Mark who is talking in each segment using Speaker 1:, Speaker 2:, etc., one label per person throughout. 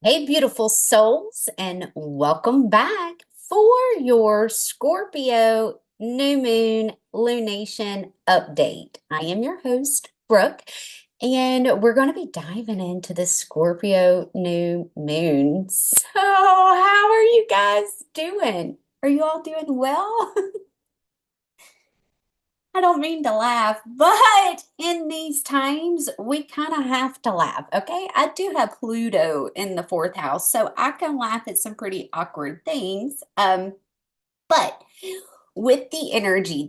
Speaker 1: Hey, beautiful souls, and welcome back for your Scorpio New Moon Lunation update. I am your host, Brooke, and we're going to be diving into the Scorpio New Moon. So, how are you guys doing? Are you all doing well? I don't mean to laugh, but in these times, we kind of have to laugh, okay? I do have Pluto in the fourth house, so I can laugh at some pretty awkward things. But with the energy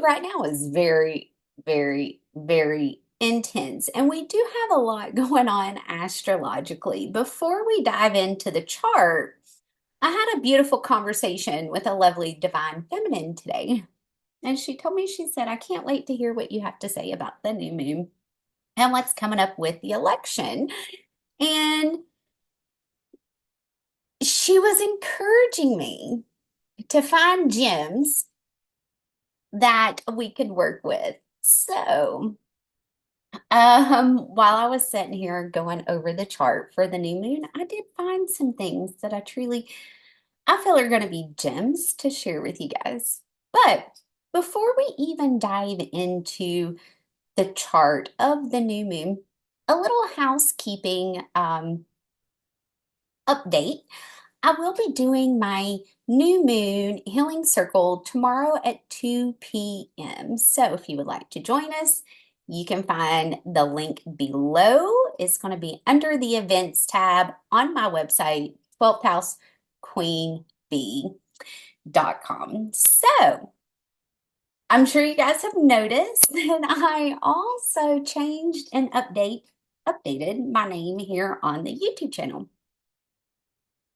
Speaker 1: right now is very, very, very intense. And we do have a lot going on astrologically. Before we dive into the chart, I had a beautiful conversation with a lovely divine feminine today. And she told me, she said, I can't wait to hear what you have to say about the new moon and what's coming up with the election. And she was encouraging me to find gems that we could work with. So, while I was sitting here going over the chart for the new moon, I did find some things that I feel are going to be gems to share with you guys. But before we even dive into the chart of the new moon, a little housekeeping update. I will be doing my new moon healing circle tomorrow at 2 p.m. So if you would like to join us, you can find the link below. It's going to be under the events tab on my website, 12th housequeenbee.com. So I'm sure you guys have noticed that I also changed and updated my name here on the YouTube channel.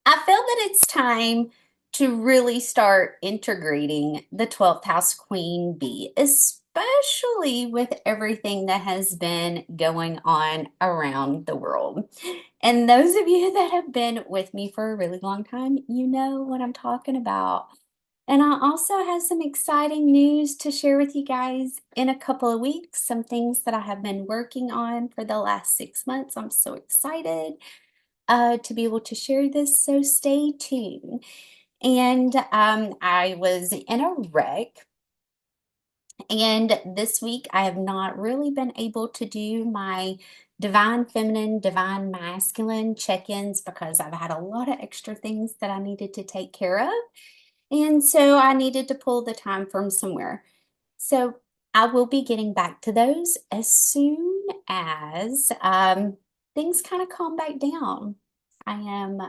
Speaker 1: I feel that it's time to really start integrating the 12th house queen bee, especially with everything that has been going on around the world. And those of you that have been with me for a really long time, you know what I'm talking about. And I also have some exciting news to share with you guys in a couple of weeks, some things that I have been working on for the last 6 months. I'm so excited to be able to share this, so stay tuned. And I was in a wreck, and this week I have not really been able to do my divine feminine, divine masculine check-ins because I've had a lot of extra things that I needed to take care of. And so I needed to pull the time from somewhere. So I will be getting back to those as soon as things kind of calm back down. I am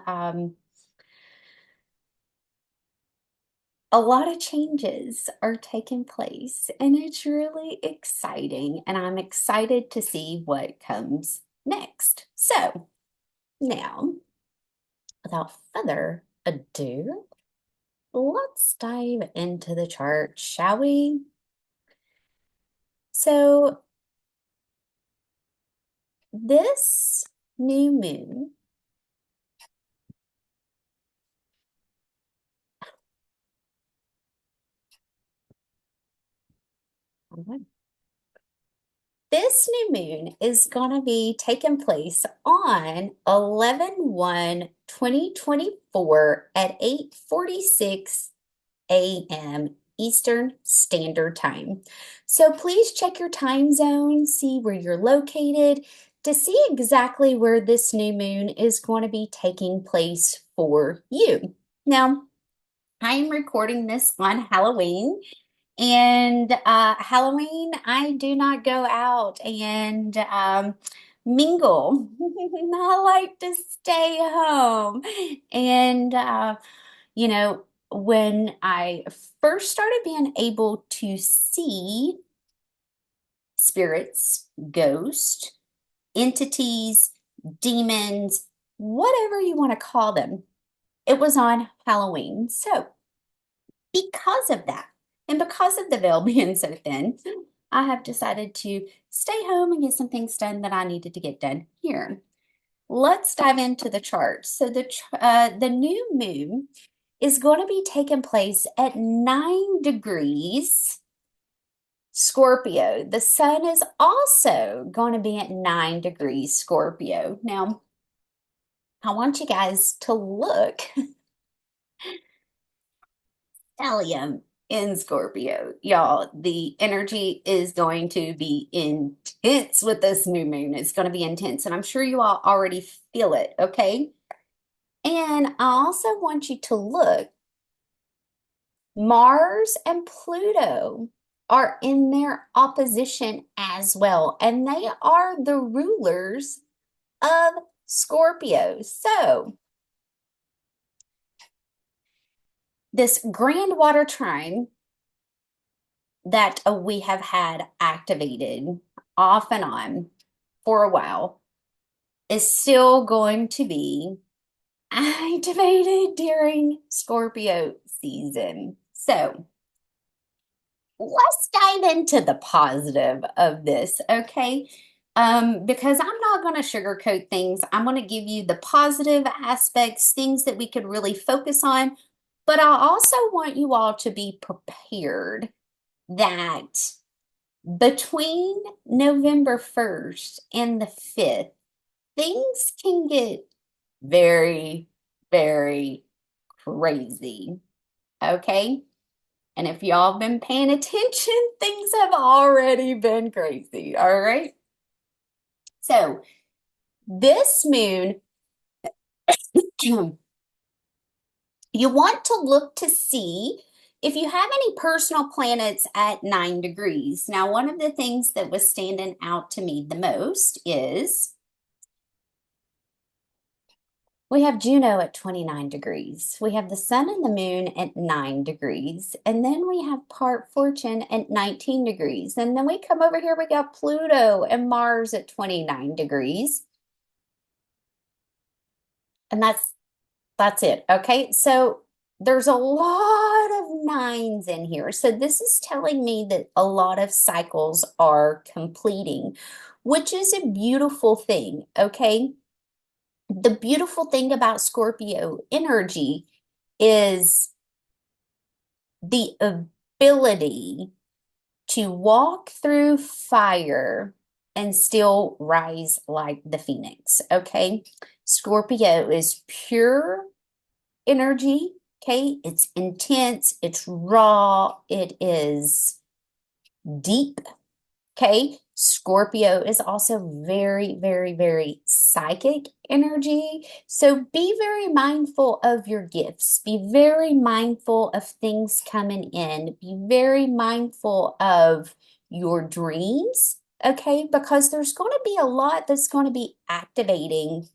Speaker 1: a lot of changes are taking place, and it's really exciting. And I'm excited to see what comes next. So now, without further ado, let's dive into the chart, shall we? So this new moon, this new moon is going to be taking place on 11/1/2024 at 8:46 a.m. Eastern Standard Time. So please check your time zone, see where you're located to see exactly where this new moon is going to be taking place for you. Now, I am recording this on Halloween. And Halloween, I do not go out and mingle. I like to stay home. And, when I first started being able to see spirits, ghosts, entities, demons, whatever you want to call them, it was on Halloween. So, because of that, and because of the veil being so thin, I have decided to stay home and get some things done that I needed to get done here. Let's dive into the chart. So the new moon is going to be taking place at 9 degrees Scorpio. The sun is also going to be at 9 degrees Scorpio. Now, I want you guys to look stellium in Scorpio. Y'all, the energy is going to be intense with this new moon. It's going to be intense, and I'm sure you all already feel it, okay? And I also want you to look. Mars and Pluto are in their opposition as well, and they are the rulers of Scorpio. So, this grand water trine that we have had activated off and on for a while is still going to be activated during Scorpio season. So, let's dive into the positive of this, okay? Because I'm not going to sugarcoat things. I'm going to give you the positive aspects, things that we could really focus on. But I also want you all to be prepared that between November 1st and the 5th, things can get very, very crazy, okay? And if y'all have been paying attention, things have already been crazy, all right? So this moon, you want to look to see if you have any personal planets at 9 degrees. Now, one of the things that was standing out to me the most is we have Juno at 29 degrees. We have the sun and the moon at 9 degrees. And then we have part fortune at 19 degrees. And then we come over here, we got Pluto and Mars at 29 degrees. And that's it. Okay. So there's a lot of nines in here. So this is telling me that a lot of cycles are completing, which is a beautiful thing. Okay. The beautiful thing about Scorpio energy is the ability to walk through fire and still rise like the phoenix, okay? Scorpio is pure energy, okay? It's intense, it's raw, it is deep, okay? Scorpio is also very, very, very psychic energy. So be very mindful of your gifts. Be very mindful of things coming in. Be very mindful of your dreams, okay? Because there's going to be a lot that's going to be activating,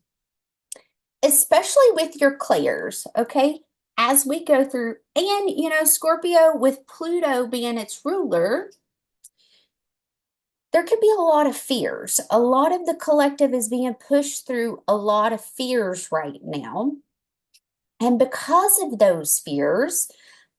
Speaker 1: especially with your clairs, okay? As we go through, and Scorpio with Pluto being its ruler, there could be a lot of fears. A lot of the collective is being pushed through a lot of fears right now. And because of those fears,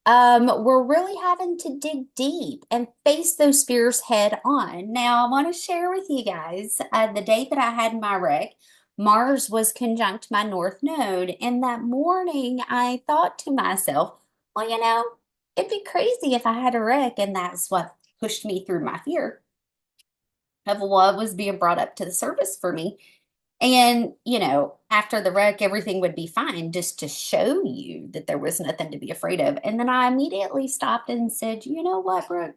Speaker 1: we're really having to dig deep and face those fears head on. Now, I want to share with you guys the day that I had my wreck, Mars was conjunct my North Node. And that morning, I thought to myself, well, it'd be crazy if I had a wreck, and that's what pushed me through my fear of what was being brought up to the surface for me. And, after the wreck, everything would be fine, just to show you that there was nothing to be afraid of. And then I immediately stopped and said, you know what, Brooke?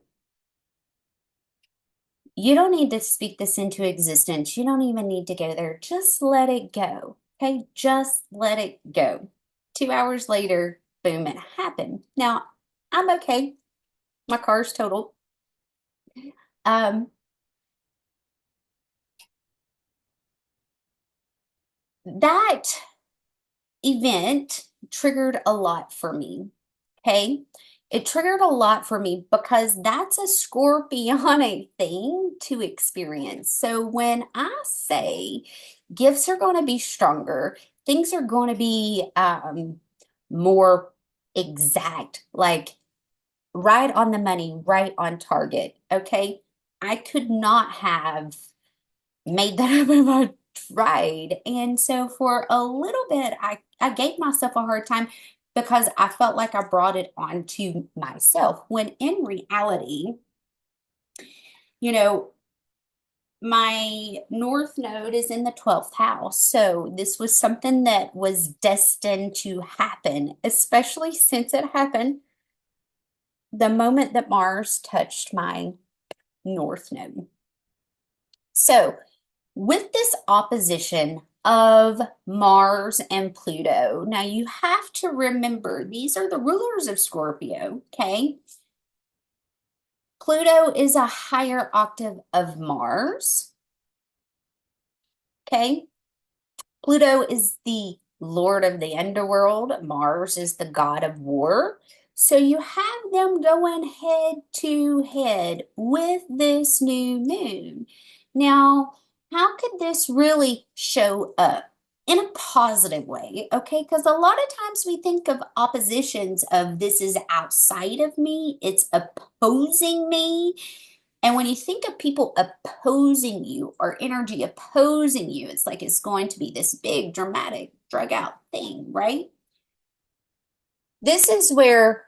Speaker 1: You don't need to speak this into existence. You don't even need to go there. Just let it go. Okay. Just let it go. 2 hours later, boom, it happened. Now, I'm okay. My car's totaled. Um, that event triggered a lot for me. Okay. It triggered a lot for me because that's a scorpionic thing to experience. So when I say gifts are going to be stronger, things are going to be more exact, like right on the money, right on target. Okay. I could not have made that up if I tried. And so for a little bit, I gave myself a hard time because I felt like I brought it onto myself. When in reality, you know, my North Node is in the 12th house. So this was something that was destined to happen, especially since it happened the moment that Mars touched my North Node. So with this opposition of Mars and Pluto, now you have to remember these are the rulers of Scorpio, okay? Pluto is a higher octave of Mars, okay? Pluto is the lord of the underworld. Mars is the god of war. So you have them going head to head with this new moon. Now, how could this really show up in a positive way? Okay, because a lot of times we think of oppositions of this is outside of me, it's opposing me. And when you think of people opposing you or energy opposing you, it's like it's going to be this big, dramatic, drug out thing, right? This is where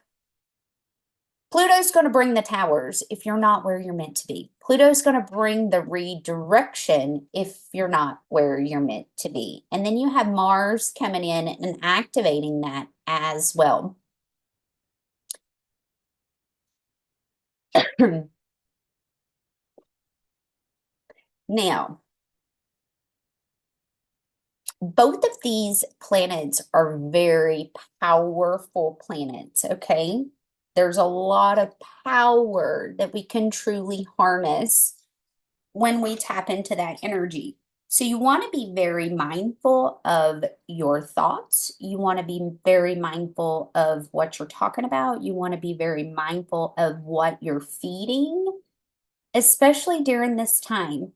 Speaker 1: Pluto's going to bring the towers if you're not where you're meant to be. Pluto's going to bring the redirection if you're not where you're meant to be. And then you have Mars coming in and activating that as well. Now, both of these planets are very powerful planets, okay? There's a lot of power that we can truly harness when we tap into that energy. So you want to be very mindful of your thoughts. You want to be very mindful of what you're talking about. You want to be very mindful of what you're feeding, especially during this time.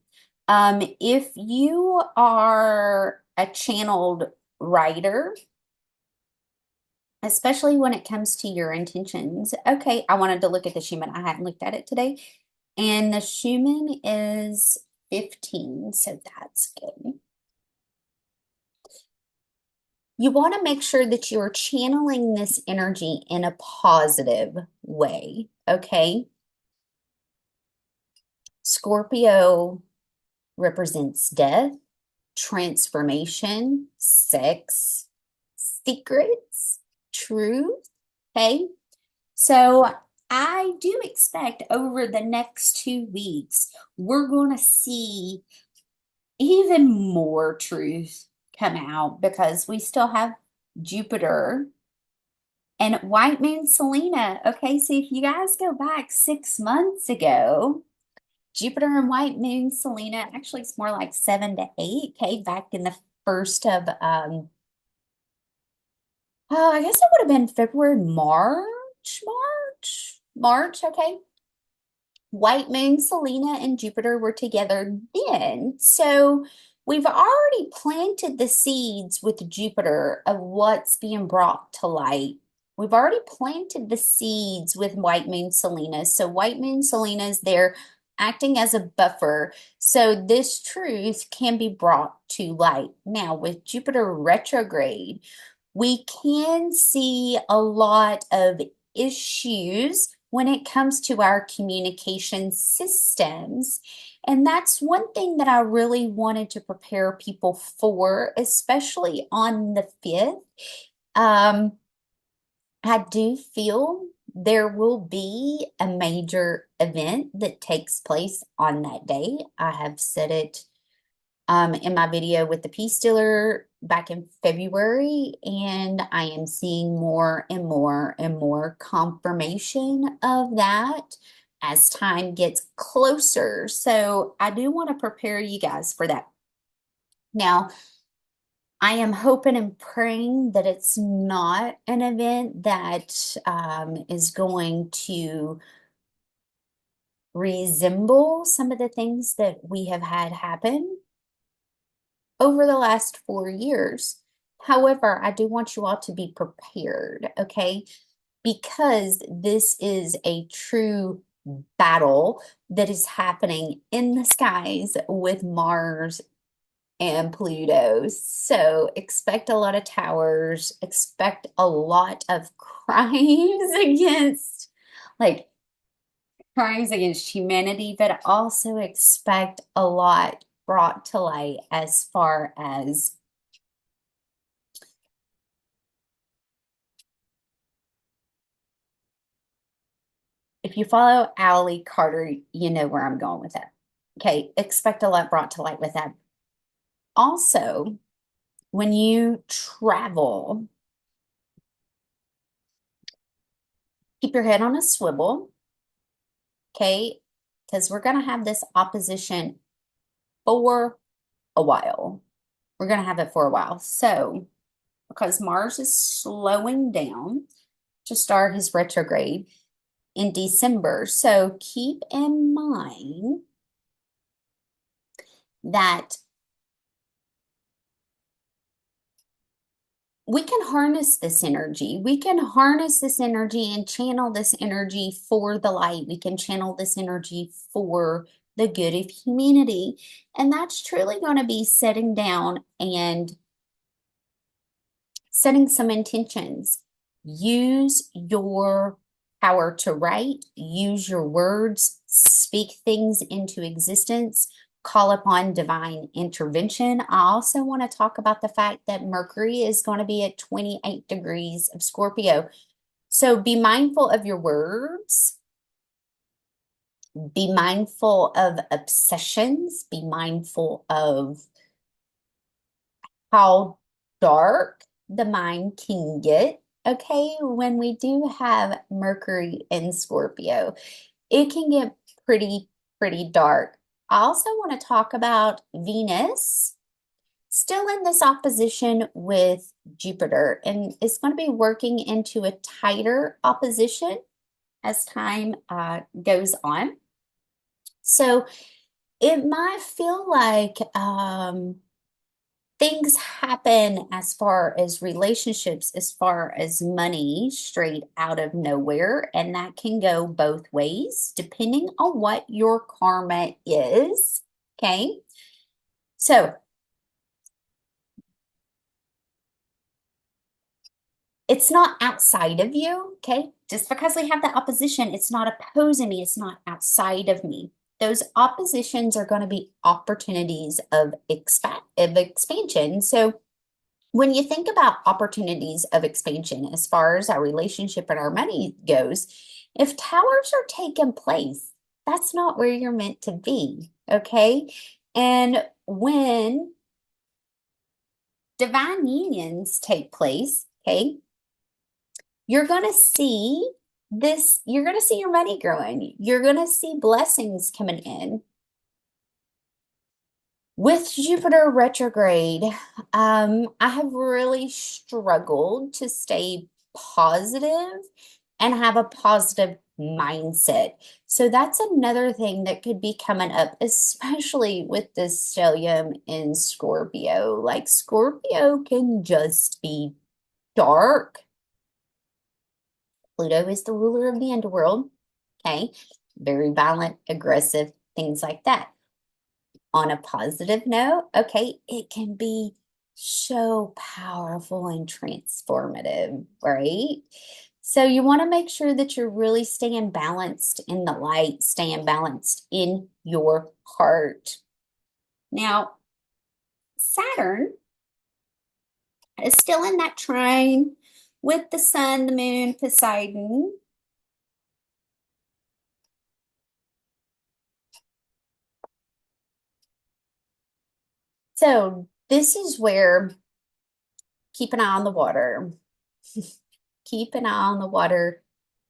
Speaker 1: If you are a channeled writer, especially when it comes to your intentions. Okay, I wanted to look at the Schumann. I hadn't looked at it today. And the Schumann is 15, so that's good. You want to make sure that you're channeling this energy in a positive way, okay? Scorpio represents death, transformation, sex, secrets, truth, okay? So I do expect over the next 2 weeks, we're going to see even more truth come out because we still have Jupiter and White Moon Selena. Okay, so if you guys go back 6 months ago, Jupiter and White Moon Selena, actually it's more like 7 to 8, okay, back in the first of I guess it would have been February, March, okay. White Moon, Selena, and Jupiter were together then. So we've already planted the seeds with Jupiter of what's being brought to light. We've already planted the seeds with White Moon, Selena. So White Moon, Selena is there acting as a buffer. So this truth can be brought to light. Now, with Jupiter retrograde, we can see a lot of issues when it comes to our communication systems. And that's one thing that I really wanted to prepare people for, especially on the 5th. I do feel there will be a major event that takes place on that day. I have said it in my video with the Peace Dealer back in February, and I am seeing more and more and more confirmation of that as time gets closer. So I do want to prepare you guys for that. Now, I am hoping and praying that it's not an event that is going to resemble some of the things that we have had happen over the last 4 years. However, I do want you all to be prepared, okay? Because this is a true battle that is happening in the skies with Mars and Pluto. So expect a lot of towers, expect a lot of crimes against, like, crimes against humanity, but also expect a lot brought to light as far as if you follow Owly Carter, you know where I'm going with that. Okay, expect a lot brought to light with that. Also, when you travel, keep your head on a swivel, okay? Because we're going to have this opposition for a while. We're going to have it for a while. So, because Mars is slowing down to start his retrograde in December. So, keep in mind that we can harness this energy. We can harness this energy and channel this energy for the light. We can channel this energy for the good of humanity. And that's truly going to be sitting down and setting some intentions. Use your power to write, use your words, speak things into existence, call upon divine intervention. I also want to talk about the fact that Mercury is going to be at 28 degrees of Scorpio. So be mindful of your words. Be mindful of obsessions. Be mindful of how dark the mind can get, okay, when we do have Mercury in Scorpio. It can get pretty dark. I also want to talk about Venus still in this opposition with Jupiter, and it's going to be working into a tighter opposition as time goes on. So it might feel like things happen as far as relationships, as far as money, straight out of nowhere. And that can go both ways, depending on what your karma is. Okay. So it's not outside of you. Okay. Just because we have that opposition, it's not opposing me. It's not outside of me. Those oppositions are going to be opportunities of expansion. So when you think about opportunities of expansion as far as our relationship and our money goes, if towers are taking place, that's not where you're meant to be, okay? And when divine unions take place, okay, you're going to see this, you're going to see your money growing. You're going to see blessings coming in. With Jupiter retrograde, I have really struggled to stay positive and have a positive mindset. So that's another thing that could be coming up, especially with this stellium in Scorpio. Like Scorpio can just be dark. Pluto is the ruler of the underworld. Okay. Very violent, aggressive, things like that. On a positive note, okay, it can be so powerful and transformative, right? So you want to make sure that you're really staying balanced in the light, staying balanced in your heart. Now, Saturn is still in that trine with the sun, the moon, Poseidon. So this is where keep an eye on the water. Keep an eye on the water,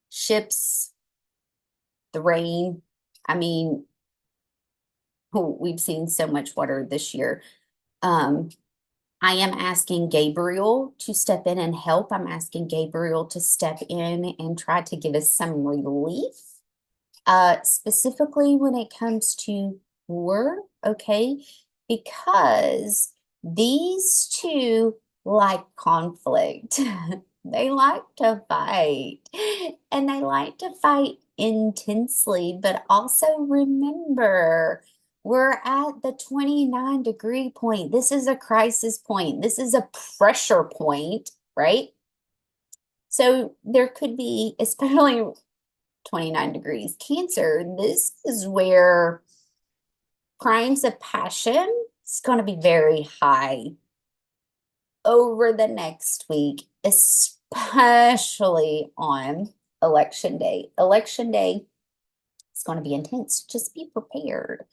Speaker 1: ships, the rain. I mean, oh, we've seen so much water this year. I am asking Gabriel to step in and help. I'm asking Gabriel to step in and try to give us some relief, specifically when it comes to war, okay? Because these two like conflict. They like to fight, and they like to fight intensely, but also remember, we're at the 29-degree point. This is a crisis point. This is a pressure point, right? So there could be, especially 29 degrees Cancer. This is where crimes of passion is going to be very high over the next week, especially on election day. Election day is going to be intense. Just be prepared.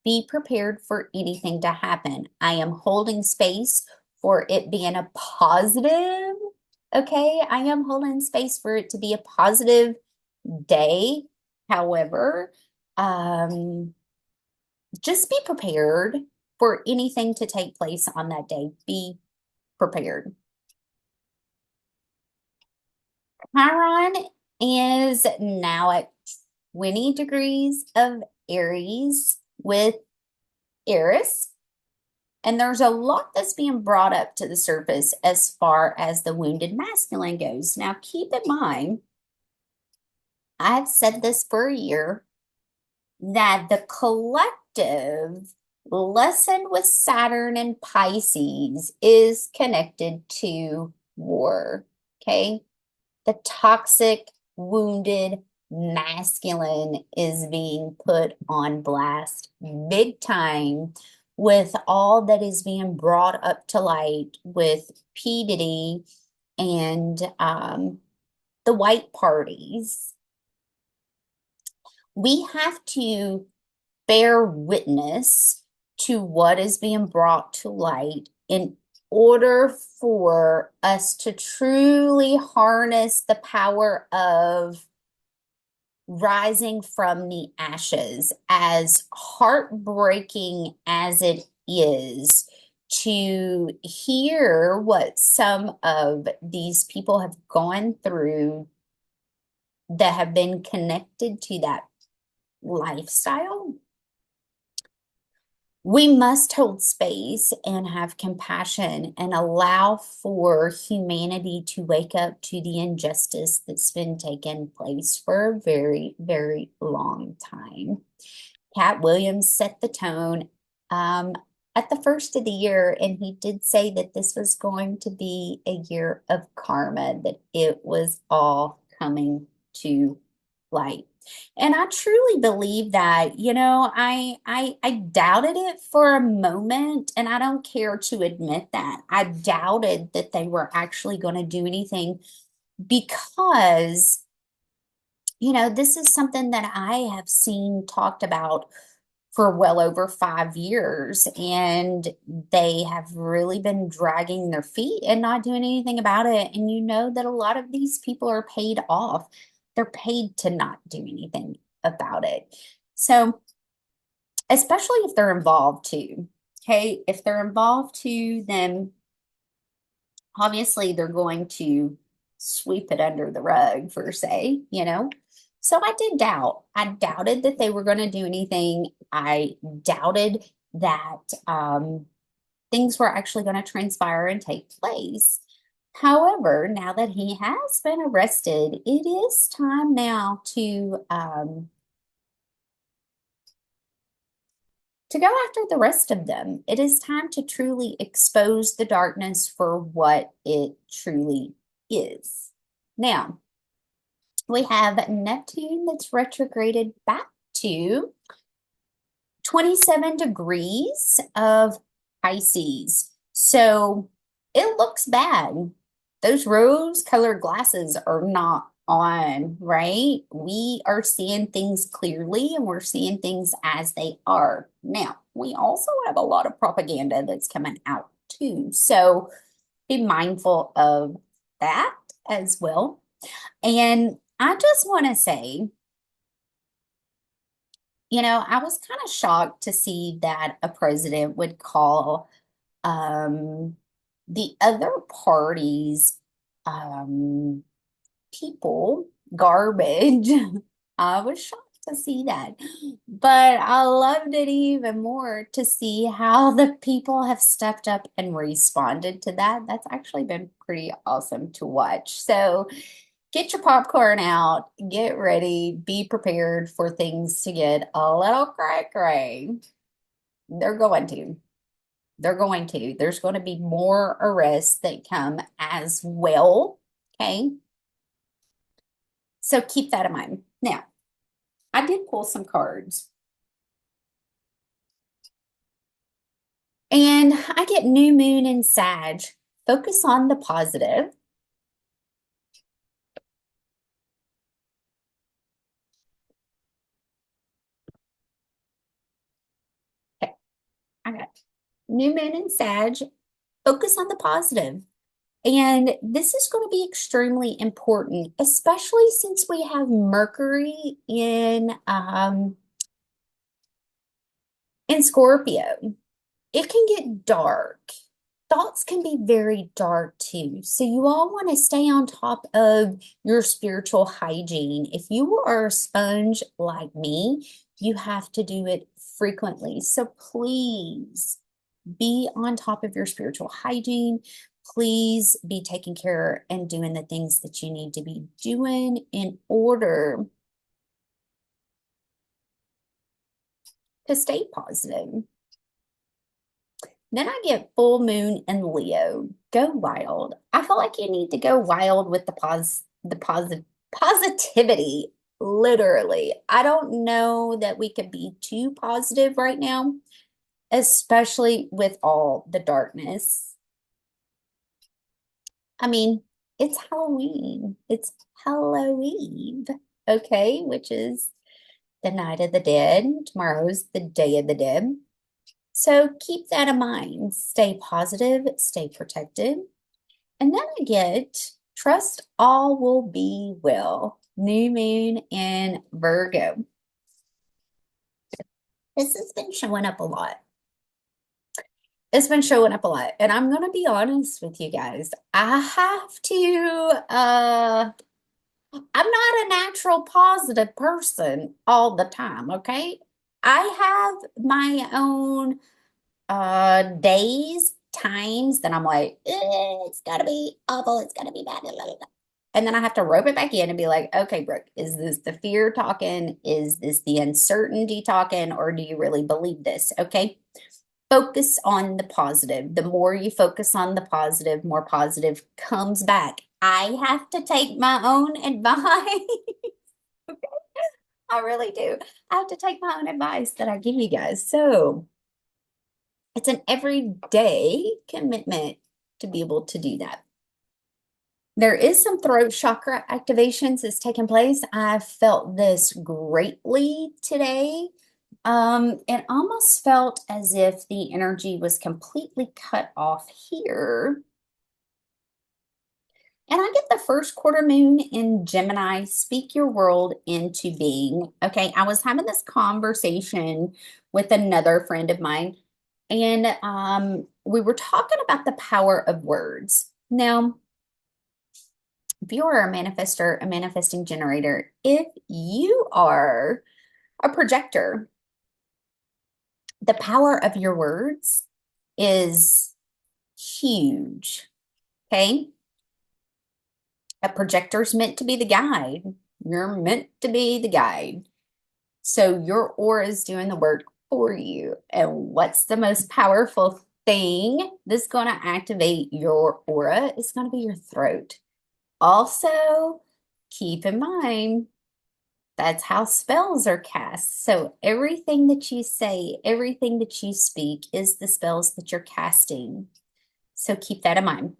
Speaker 1: Be prepared for anything to happen. I am holding space for it being a positive. Okay, I am holding space for it to be a positive day. However, just be prepared for anything to take place on that day. Be prepared. Chiron is now at 20 degrees of Aries with Eris. And there's a lot that's being brought up to the surface as far as the wounded masculine goes. Now, keep in mind, I've said this for a year, that the collective lesson with Saturn and Pisces is connected to war, okay? The toxic, wounded masculine is being put on blast big time with all that is being brought up to light with P. Diddy and the white parties. We have to bear witness to what is being brought to light in order for us to truly harness the power of rising from the ashes, as heartbreaking as it is to hear what some of these people have gone through that have been connected to that lifestyle. We must hold space and have compassion and allow for humanity to wake up to the injustice that's been taking place for a very, very long time. Cat Williams set the tone at the first of the year, and he did say that this was going to be a year of karma, that it was all coming to light. And I truly believe that, I doubted it for a moment, and I don't care to admit that. I doubted that they were actually going to do anything because, this is something that I have seen talked about for well over 5 years, and they have really been dragging their feet and not doing anything about it. And you know that a lot of these people are paid off. They're paid to not do anything about it. So, especially if they're involved too. Okay, if they're involved too, then obviously they're going to sweep it under the rug, per se. So I did doubt. I doubted that they were going to do anything. I doubted that things were actually going to transpire and take place. However, now that he has been arrested, it is time now to go after the rest of them. It is time to truly expose the darkness for what it truly is. Now, we have Neptune that's retrograded back to 27 degrees of Pisces. So it looks bad. Those rose-colored glasses are not on, right? We are seeing things clearly, and we're seeing things as they are. Now, we also have a lot of propaganda that's coming out too. So be mindful of that as well. And I just want to say, I was kind of shocked to see that a president would call the other parties people garbage. I was shocked to see that, but I loved it even more to see how the people have stepped up and responded to that. That's actually been pretty awesome to watch. So get your popcorn out, get ready, be prepared for things to get a little cray-cray. They're going to. They're going to. There's going to be more arrests that come as well. Okay. So keep that in mind. Now, I did pull some cards. And I get New Moon and Sag. Focus on the positive. Okay, I got New Moon and Sag. Focus on the positive. And this is going to be extremely important, especially since we have Mercury in Scorpio. It can get dark. Thoughts can be very dark too. So you all want to stay on top of your spiritual hygiene. If you are a sponge like me, you have to do it frequently. So please be on top of your spiritual hygiene. Please be taking care and doing the things that you need to be doing in order to stay positive. Then I get full moon in Leo. Go wild. I feel like you need to go wild with the positivity. Literally. I don't know that we could be too positive right now, especially with all the darkness. I mean, it's Halloween. It's Halloween, okay, which is the Night of the Dead. Tomorrow's the Day of the Dead. So keep that in mind. Stay positive, stay protected. And then I get trust all will be well. New moon in Virgo. This has been showing up a lot. It's been showing up a lot. And I'm going to be honest with you guys. I have to, I'm not a natural positive person all the time, okay? I have my own days, times that I'm like, it's gotta be awful, it's gotta be bad, blah, blah, blah. And then I have to rope it back in and be like, okay, Brooke, is this the fear talking? Is this the uncertainty talking? Or do you really believe this? Okay. Focus on the positive. The more you focus on the positive, more positive comes back. I have to take my own advice. Okay. I really do. I have to take my own advice that I give you guys. So it's an everyday commitment to be able to do that. There is some throat chakra activations that's taking place. I felt this greatly today. It almost felt as if the energy was completely cut off here. And I get the first quarter moon in Gemini, speak your world into being. Okay, I was having this conversation with another friend of mine, and we were talking about the power of words. Now, if you are a manifester, a manifesting generator, if you are a projector, the power of your words is huge. Okay. A projector's meant to be the guide. You're meant to be the guide. So your aura is doing the work for you. And what's the most powerful thing that's going to activate your aura? It's going to be your throat. Also, keep in mind, that's how spells are cast. So everything that you say, everything that you speak is the spells that you're casting. So keep that in mind.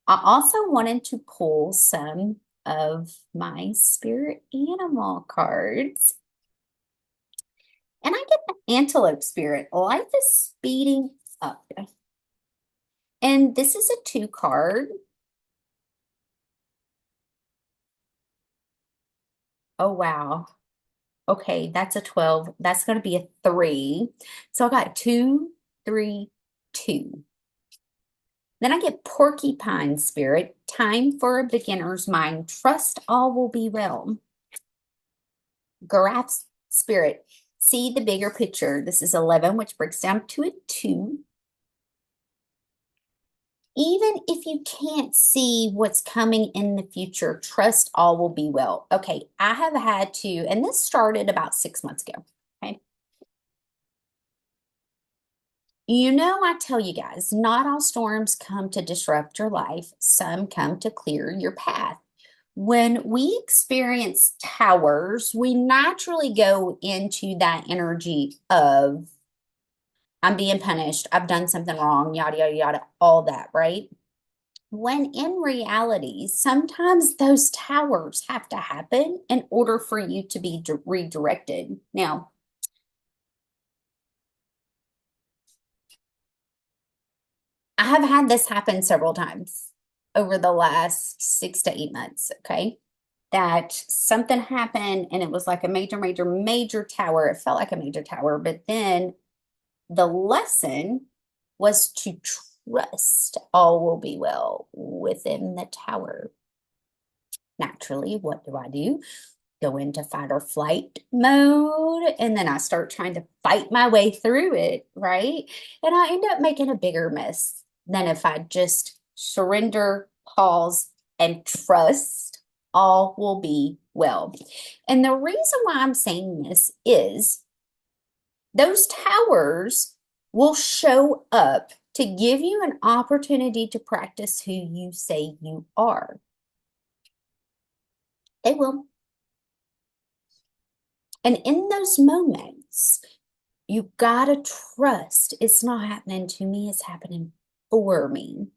Speaker 1: I also wanted to pull some of my spirit animal cards. And I get the antelope spirit. Life is speeding up. And this is a 2 card. Oh, wow. Okay, that's a 12. That's going to be a 3. So I got 2, 3, 2. Then I get porcupine spirit. Time for a beginner's mind. Trust all will be well. Giraffe spirit. See the bigger picture. This is 11, which breaks down to a 2. Even if you can't see what's coming in the future, trust all will be well. Okay, I have had to, and this started about 6 months ago. Okay. You know, I tell you guys, not all storms come to disrupt your life. Some come to clear your path. When we experience towers, we naturally go into that energy of, I'm being punished, I've done something wrong, yada, yada, yada, all that, right? When in reality, sometimes those towers have to happen in order for you to be redirected. Now, I have had this happen several times over the last 6 to 8 months, okay? That something happened and it was like a major, major, major tower. It felt like a major tower, but then the lesson was to trust all will be well within the tower. Naturally, what do? Go into fight or flight mode, and then I start trying to fight my way through it, right? And I end up making a bigger mess than if I just surrender, pause, and trust all will be well. And the reason why I'm saying this is those towers will show up to give you an opportunity to practice who you say you are. They will. And in those moments, you gotta trust it's not happening to me, it's happening for me.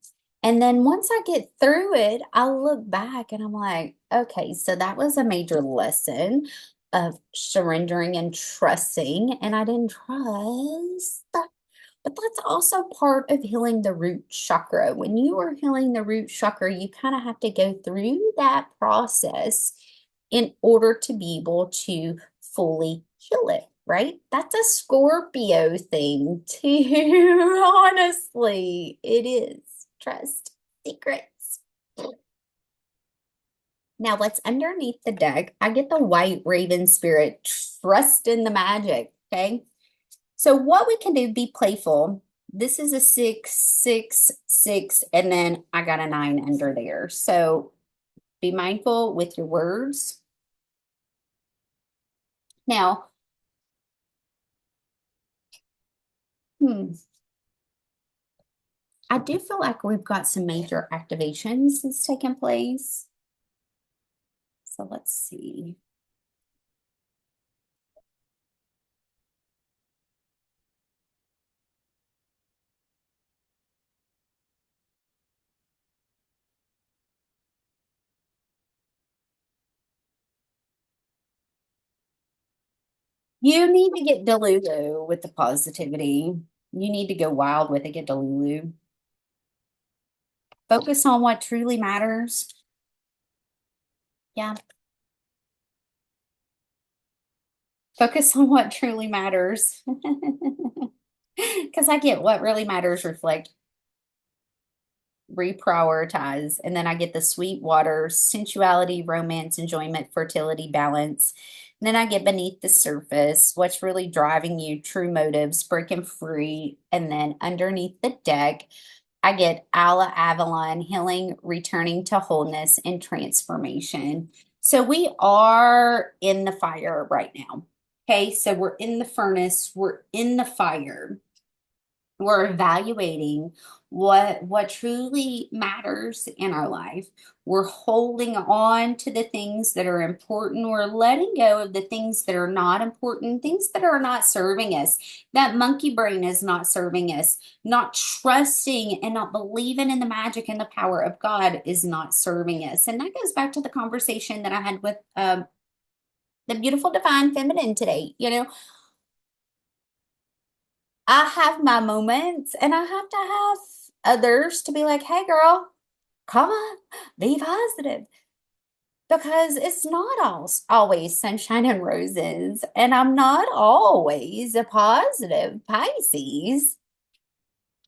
Speaker 1: And then once I get through it, I look back and I'm like, okay, so that was a major lesson of surrendering and trusting, and I didn't trust. But that's also part of healing the root chakra. When you are healing the root chakra, you kind of have to go through that process in order to be able to fully heal it, right? That's a Scorpio thing too. Honestly, it is. Trust secrets. Now, what's underneath the deck? I get the white raven spirit, trust in the magic. Okay. So what we can do, be playful. This is a 6, 6, 6, and then I got a 9 under there. So be mindful with your words. Now, I do feel like we've got some major activations that's taking place. So let's see. You need to get Delulu with the positivity. You need to go wild with it, get Delulu. Focus on what truly matters. Yeah. Focus on what truly matters. Because I get what really matters, reflect, reprioritize. And then I get the sweet water, sensuality, romance, enjoyment, fertility, balance. And then I get beneath the surface, what's really driving you, true motives, breaking free. And then underneath the deck, I get Ala Avalon, healing, returning to wholeness, and transformation. So we are in the fire right now. Okay, so we're in the furnace, we're in the fire. We're evaluating what truly matters in our life. We're holding on to the things that are important. We're letting go of the things that are not important, things that are not serving us. That monkey brain is not serving us. Not trusting and not believing in the magic and the power of God is not serving us. And that goes back to the conversation that I had with the beautiful divine feminine today. I have my moments and I have to have others to be like, hey, girl, come on, be positive. Because it's not always sunshine and roses. And I'm not always a positive Pisces.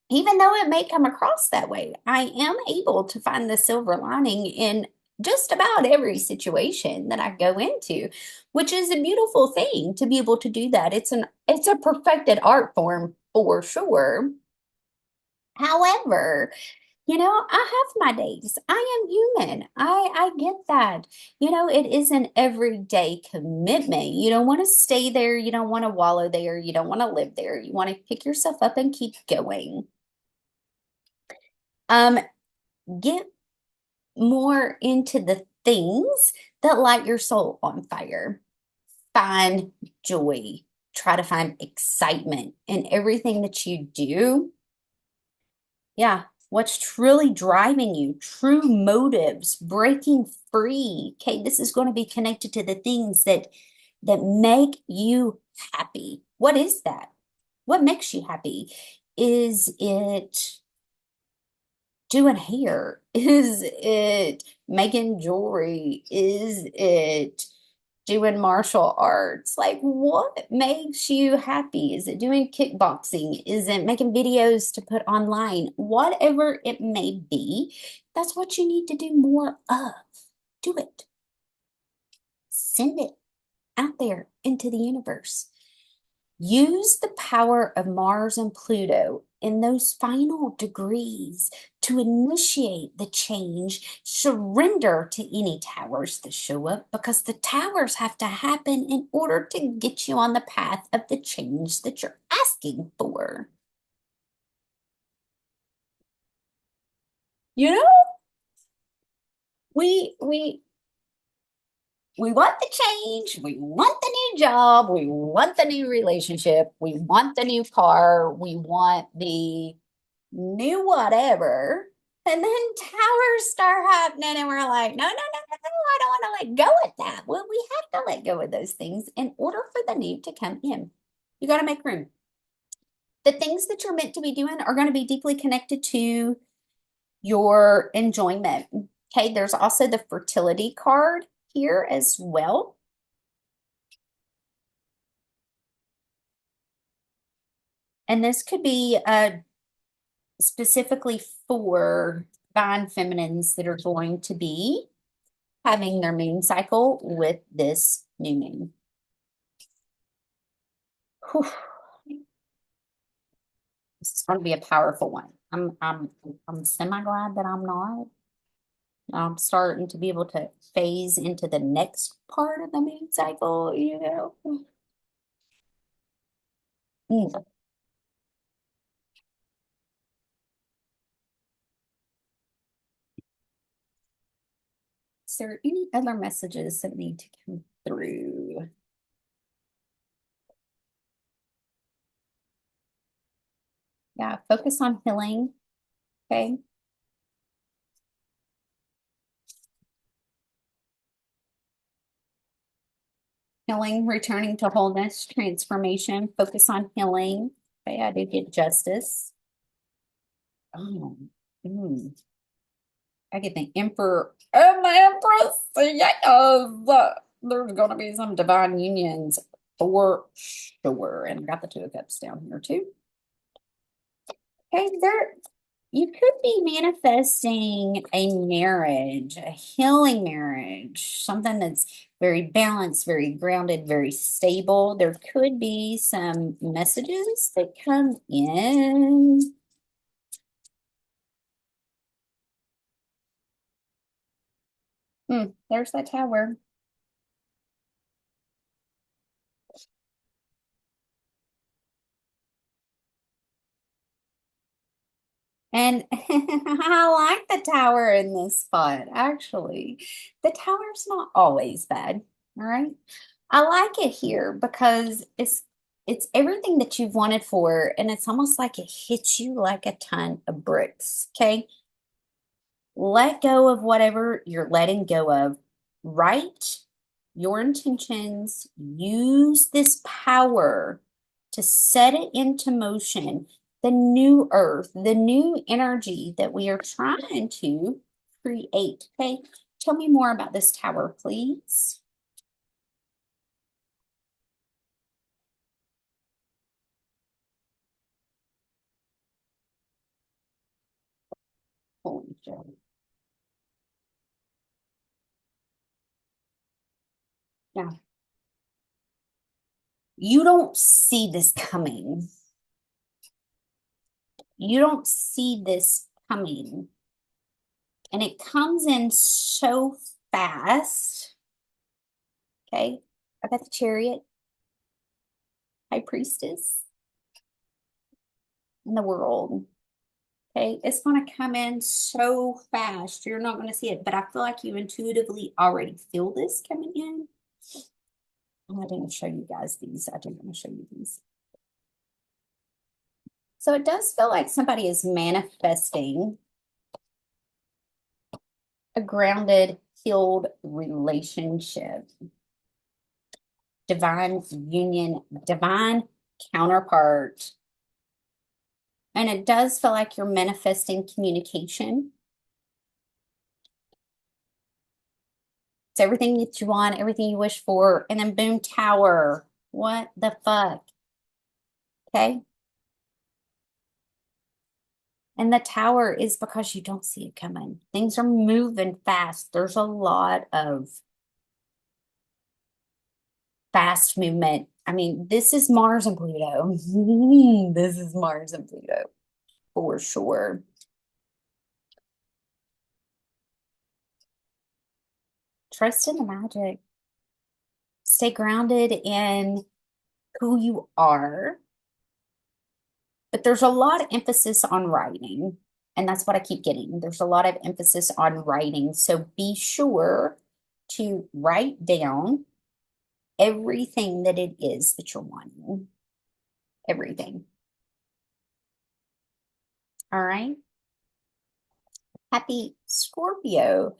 Speaker 1: Even though it may come across that way, I am able to find the silver lining in just about every situation that I go into, which is a beautiful thing to be able to do that. It's a perfected art form for sure. However, I have my days. I am human. I get that. It is an everyday commitment. You don't want to stay there. You don't want to wallow there. You don't want to live there. You want to pick yourself up and keep going. Um, get more into the things that light your soul on fire. Find joy. Try to find excitement in everything that you do. Yeah, what's truly driving you, true motives, breaking free. Okay, this is going to be connected to the things that make you happy. What is that? What makes you happy? Is it doing hair? Is it making jewelry? Is it doing martial arts? Like, what makes you happy? Is it doing kickboxing? Is it making videos to put online? Whatever it may be, that's what you need to do more of. Do it. Send it out there into the universe. Use the power of Mars and Pluto in those final degrees to initiate the change. Surrender to any towers that show up, because the towers have to happen in order to get you on the path of the change that you're asking for. You know, we we want the change, we want the new job, we want the new relationship, we want the new car, we want the new whatever. And then towers start happening, and we're like, no, no, no, no, no, I don't want to let go of that. Well, we have to let go of those things in order for the new to come in. You got to make room. The things that you're meant to be doing are going to be deeply connected to your enjoyment. Okay, there's also the fertility card here as well. And this could be specifically for divine feminines that are going to be having their moon cycle with this new moon. Whew. This is going to be a powerful one. I'm semi glad that I'm not. I'm starting to be able to phase into the next part of the moon cycle, you know. Mm. Is there any other messages that need to come through? Yeah, focus on healing. Okay. Healing, returning to wholeness, transformation, focus on healing. Okay, I did get justice. Oh, I get the emperor and the empress. Yes, there's gonna be some divine unions for sure. And I got the Two of Cups down here too. Okay, there you could be manifesting a marriage, a healing marriage, something that's very balanced, very grounded, very stable. There could be some messages that come in. There's that tower. And I like the tower in this spot, actually. The tower's not always bad, all right? I like it here because it's everything that you've wanted for, and it's almost like it hits you like a ton of bricks, okay? Let go of whatever you're letting go of. Write your intentions. Use this power to set it into motion. The new earth, the new energy that we are trying to create. Okay, tell me more about this tower, please. Holy shit. Yeah. You don't see this coming. You don't see this coming. And it comes in so fast. Okay. I got the Chariot, High Priestess, and the World. Okay, it's going to come in so fast. You're not going to see it, but I feel like you intuitively already feel this coming in. I didn't show you guys these. I didn't want to show you these. So it does feel like somebody is manifesting a grounded, healed relationship. Divine union, divine counterpart. And it does feel like you're manifesting communication. It's everything that you want, everything you wish for. And then boom, tower. What the fuck? Okay. And the tower is because you don't see it coming. Things are moving fast. There's a lot of fast movement. I mean, this is Mars and Pluto. This is Mars and Pluto for sure. Trust in the magic. Stay grounded in who you are. But there's a lot of emphasis on writing. And that's what I keep getting. There's a lot of emphasis on writing. So be sure to write down everything that it is that you're wanting. Everything. All right. Happy Scorpio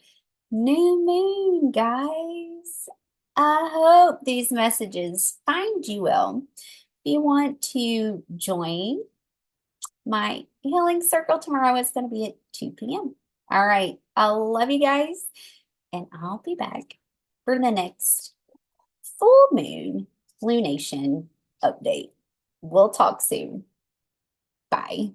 Speaker 1: New Moon, guys. I hope these messages find you well. If you want to join my healing circle tomorrow, it's going to be at 2 p.m. All right. I love you guys, and I'll be back for the next full moon lunation update. We'll talk soon. Bye.